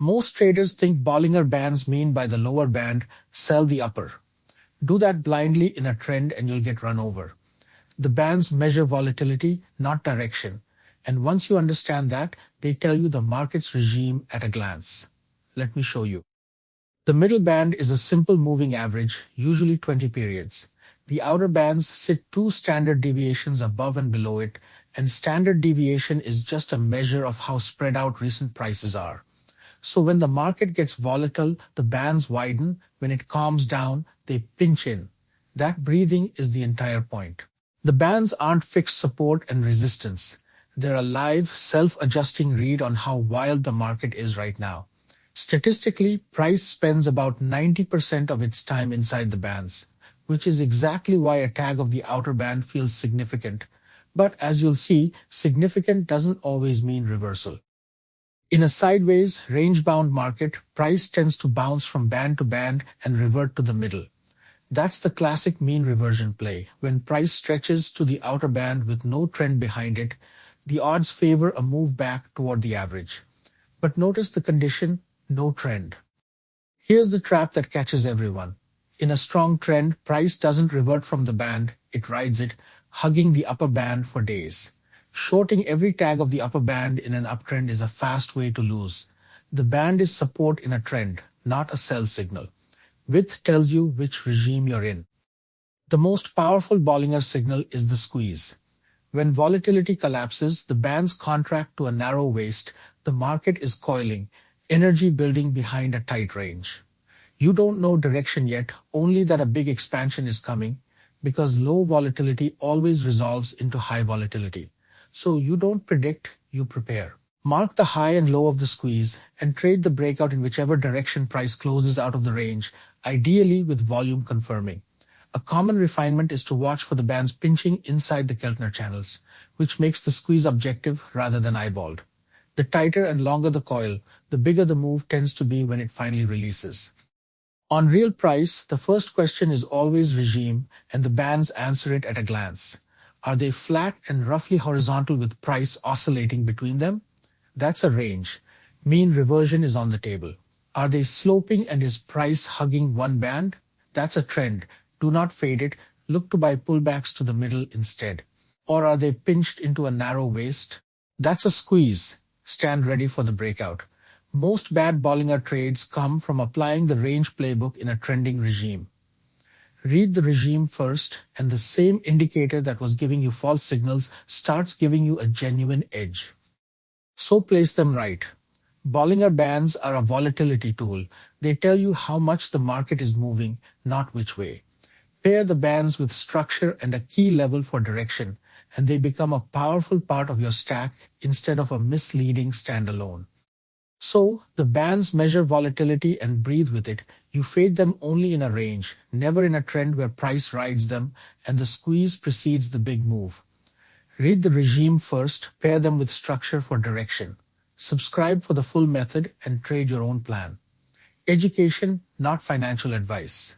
Most traders think Bollinger Bands mean by the lower band, sell the upper. Do that blindly in a trend and you'll get run over. The bands measure volatility, not direction. And once you understand that, they tell you the market's regime at a glance. Let me show you. The middle band is a simple moving average, usually 20 periods. The outer bands sit 2 standard deviations above and below it, and standard deviation is just a measure of how spread out recent prices are. So when the market gets volatile, the bands widen. When it calms down, they pinch in. That breathing is the entire point. The bands aren't fixed support and resistance. They're a live, self-adjusting read on how wild the market is right now. Statistically, price spends about 90% of its time inside the bands, which is exactly why a tag of the outer band feels significant. But as you'll see, significant doesn't always mean reversal. In a sideways, range-bound market, price tends to bounce from band to band and revert to the middle. That's the classic mean reversion play. When price stretches to the outer band with no trend behind it, the odds favor a move back toward the average. But notice the condition, no trend. Here's the trap that catches everyone. In a strong trend, price doesn't revert from the band, it rides it, hugging the upper band for days. Shorting every tag of the upper band in an uptrend is a fast way to lose. The band is support in a trend, not a sell signal. Width tells you which regime you're in. The most powerful Bollinger signal is the squeeze. When volatility collapses, the bands contract to a narrow waist, the market is coiling, energy building behind a tight range. You don't know direction yet, only that a big expansion is coming, because low volatility always resolves into high volatility. So you don't predict, you prepare. Mark the high and low of the squeeze and trade the breakout in whichever direction price closes out of the range, ideally with volume confirming. A common refinement is to watch for the bands pinching inside the Keltner channels, which makes the squeeze objective rather than eyeballed. The tighter and longer the coil, the bigger the move tends to be when it finally releases. On real price, the first question is always regime, and the bands answer it at a glance. Are they flat and roughly horizontal with price oscillating between them? That's a range. Mean reversion is on the table. Are they sloping and is price hugging one band? That's a trend. Do not fade it. Look to buy pullbacks to the middle instead. Or are they pinched into a narrow waist? That's a squeeze. Stand ready for the breakout. Most bad Bollinger trades come from applying the range playbook in a trending regime. Read the regime first, and the same indicator that was giving you false signals starts giving you a genuine edge. So place them right. Bollinger Bands are a volatility tool. They tell you how much the market is moving, not which way. Pair the bands with structure and a key level for direction, and they become a powerful part of your stack instead of a misleading standalone. So, the bands measure volatility and breathe with it. You fade them only in a range, never in a trend where price rides them, and the squeeze precedes the big move. Read the regime first, pair them with structure for direction. Subscribe for the full method and trade your own plan. Education, not financial advice.